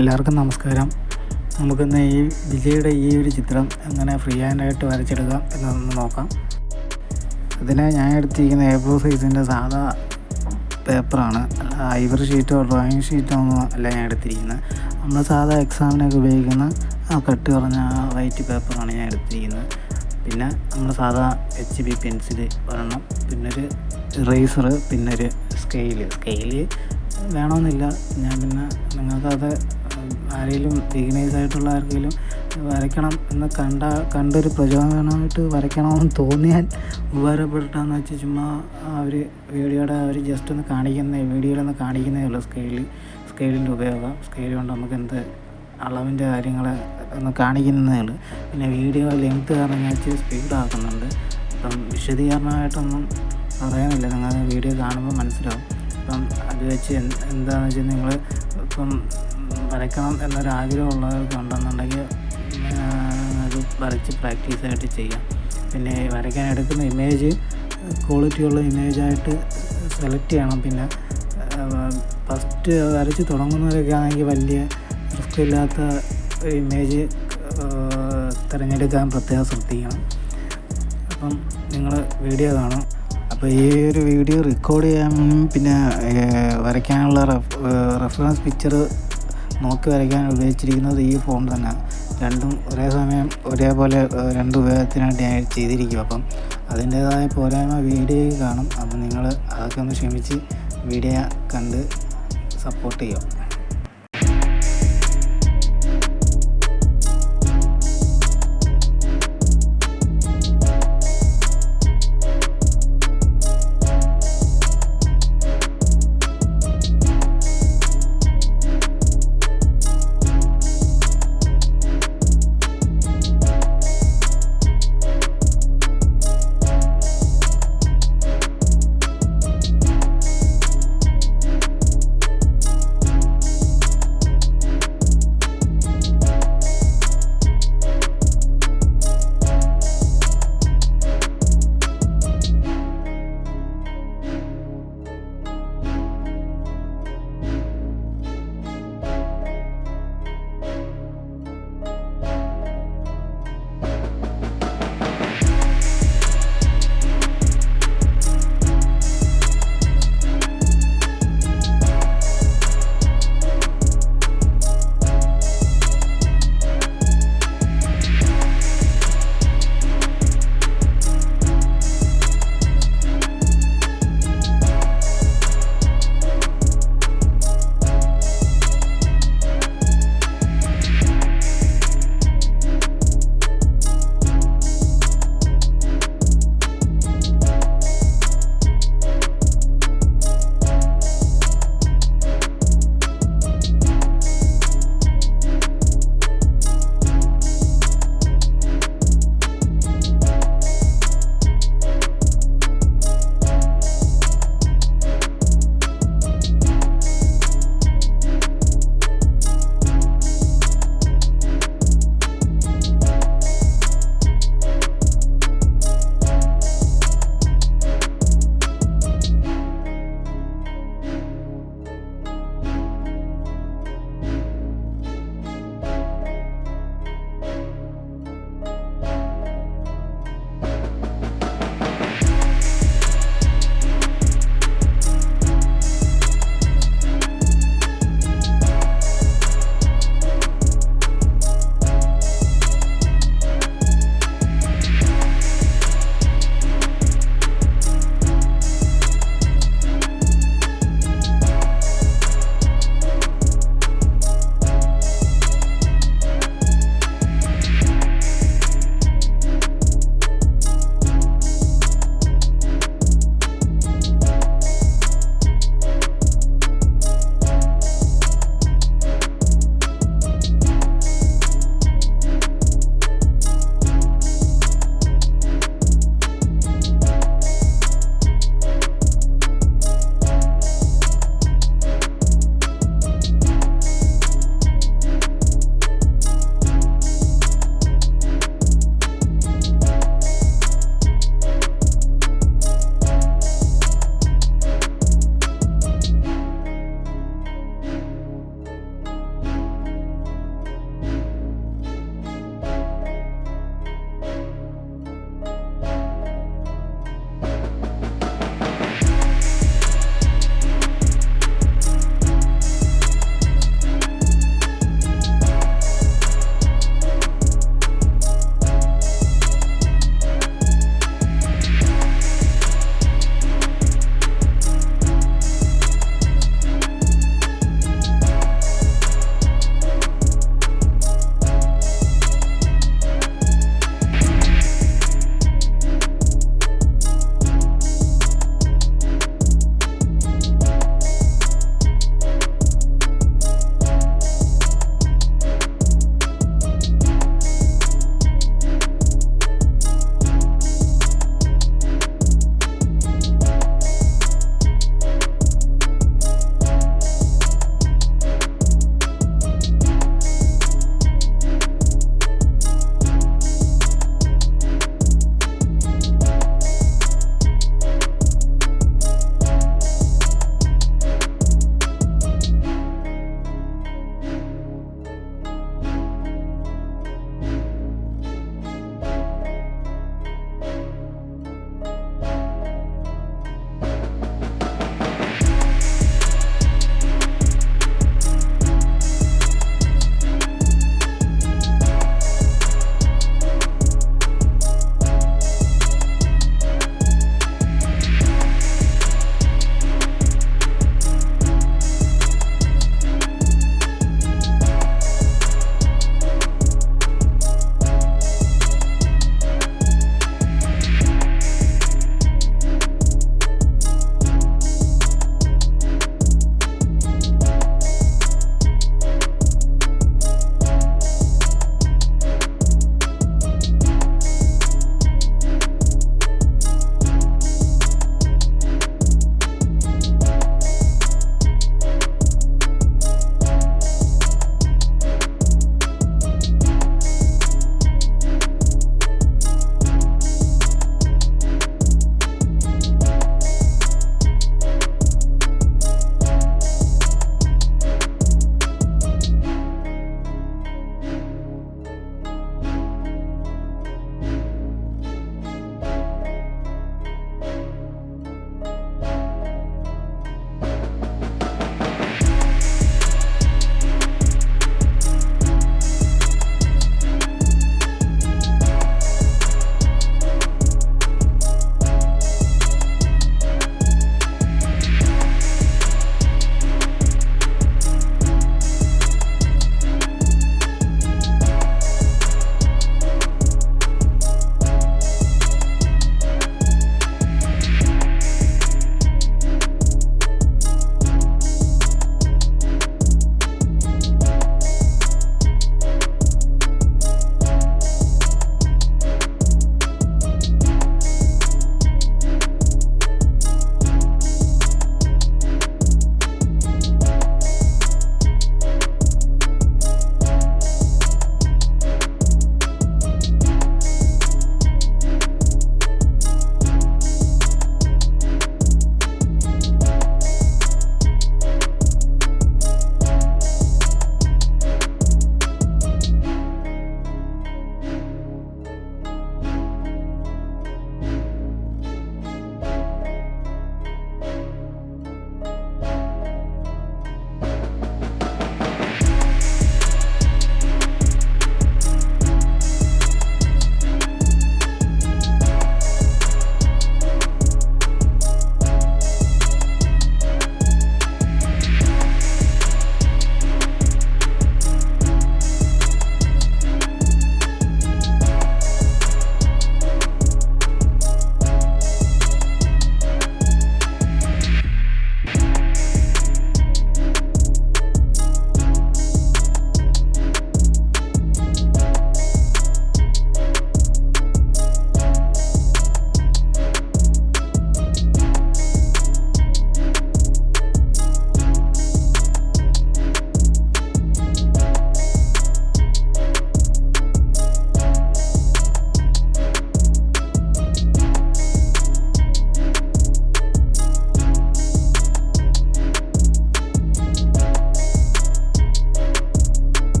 എല്ലാവർക്കും നമസ്കാരം. നമുക്കിന്ന് ഈ വിജയുടെ ഈ ഒരു ചിത്രം എങ്ങനെ ഫ്രീ ഹാൻഡായിട്ട് വരച്ചെടുക്കാം എന്നൊന്ന് നോക്കാം. ഇതിനെ ഞാൻ എടുത്തിരിക്കുന്ന A4 സൈസിൻ്റെ സാധാ പേപ്പറാണ്. ഐവറി ഷീറ്റോ ഡ്രോയിങ് ഷീറ്റോ ഒന്നും അല്ല ഞാൻ എടുത്തിരിക്കുന്നത്. നമ്മൾ സാധാ എക്സാമിനൊക്കെ ഉപയോഗിക്കുന്ന കട്ടി കുറഞ്ഞ വൈറ്റ് പേപ്പറാണ് ഞാൻ എടുത്തിരിക്കുന്നത്. പിന്നെ നമ്മൾ സാധാ HB പെൻസിൽ ഒരെണ്ണം, പിന്നൊരു ഇറേസർ, പിന്നൊരു സ്കെയില് വേണമെന്നില്ല. ഞാൻ പിന്നെ നിങ്ങൾക്കത് ആരെങ്കിലും ബിഗിനേഴ്സായിട്ടുള്ള ആർക്കെങ്കിലും വരയ്ക്കണം എന്ന് കണ്ടൊരു പ്രചോദനമായിട്ട് വരയ്ക്കണമെന്ന് തോന്നിയാൽ ഉപകാരപ്പെട്ടാന്ന് വെച്ചാൽ ചുമ്മാ അവർ ജസ്റ്റ് ഒന്ന് വീഡിയോയിലൊന്ന് കാണിക്കുന്നതേ ഉള്ളൂ. സ്കെയിലിൻ്റെ ഉപയോഗം. സ്കെയിൽ കൊണ്ട് നമുക്ക് എന്ത് അളവിൻ്റെ കാര്യങ്ങൾ ഒന്ന് കാണിക്കുന്നതേ ഉള്ളൂ. പിന്നെ വീഡിയോ ലെങ്ത്ത് കാരണം ഞാൻ ഇച്ചിരി സ്പീഡാക്കുന്നുണ്ട്. അപ്പം വിശദീകരണമായിട്ടൊന്നും പറയാനില്ല, നിങ്ങൾ വീഡിയോ കാണുമ്പോൾ മനസ്സിലാവും. അപ്പം അത് വെച്ച് എന്താണെന്ന് വെച്ചാൽ നിങ്ങൾ ഇപ്പം വരയ്ക്കണം എന്നൊരാഗ്രഹമുള്ളവർക്ക് ഉണ്ടെന്നുണ്ടെങ്കിൽ അത് വരച്ച് പ്രാക്ടീസായിട്ട് ചെയ്യാം. പിന്നെ വരയ്ക്കാൻ എടുക്കുന്ന ഇമേജ് ക്വാളിറ്റിയുള്ള ഇമേജായിട്ട് സെലക്ട് ചെയ്യണം. പിന്നെ ഫസ്റ്റ് വരച്ച് തുടങ്ങുന്നവരൊക്കെ ആണെങ്കിൽ വലിയ റിസ്ക് ഇല്ലാത്ത ഇമേജ് തിരഞ്ഞെടുക്കാൻ പ്രത്യേകം ശ്രദ്ധിക്കണം. അപ്പം നിങ്ങൾ വീഡിയോ കാണും. അപ്പോൾ ഈ ഒരു വീഡിയോ റെക്കോർഡ് ചെയ്യാനും പിന്നെ വരയ്ക്കാനുള്ള റെഫറൻസ് പിക്ചർ നോക്കി വരയ്ക്കാൻ ഉപയോഗിച്ചിരിക്കുന്നത് ഈ ഫോൺ തന്നെ. രണ്ടും ഒരേ സമയം ഒരേപോലെ രണ്ട് ഉപയോഗത്തിനായിട്ട് ഞാൻ ചെയ്തിരിക്കും. അപ്പം അതിൻ്റേതായ പോരായ്മ വീഡിയോയിൽ കാണും. അപ്പം നിങ്ങൾ അതൊക്കെ ഒന്ന് ക്ഷമിച്ച് വീഡിയോ കണ്ട് സപ്പോർട്ട് ചെയ്യുക.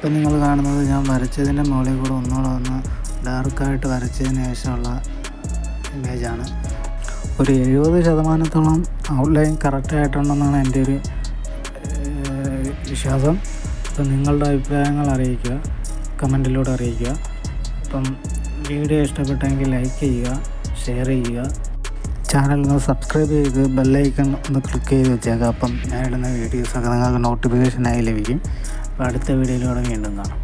ഇപ്പം നിങ്ങൾ കാണുന്നത് ഞാൻ വരച്ചതിൻ്റെ മുകളിൽ കൂടെ ഒന്നുകൂടെ ഒന്ന് ഡാർക്കായിട്ട് വരച്ചതിന് ശേഷമുള്ള ഇമേജാണ്. ഒരു 70% ഔട്ട്ലൈൻ കറക്റ്റായിട്ടുണ്ടെന്നാണ് എൻ്റെ ഒരു വിശ്വാസം. അപ്പം നിങ്ങളുടെ അഭിപ്രായങ്ങൾ അറിയിക്കുക, കമൻറ്റിലൂടെ അറിയിക്കുക. അപ്പം വീഡിയോ ഇഷ്ടപ്പെട്ടെങ്കിൽ ലൈക്ക് ചെയ്യുക, ഷെയർ ചെയ്യുക, ചാനൽ ഒന്ന് സബ്സ്ക്രൈബ് ചെയ്ത് ബെല്ലൈക്കൺ ഒന്ന് ക്ലിക്ക് ചെയ്ത് വെച്ചേക്കാം. അപ്പം ഞാനിടുന്ന വീഡിയോസൊക്കെ നിങ്ങൾക്ക് നോട്ടിഫിക്കേഷനായി ലഭിക്കും. അപ്പോൾ അടുത്ത വീഡിയോയിലൂടെ വീണ്ടും കാണാം.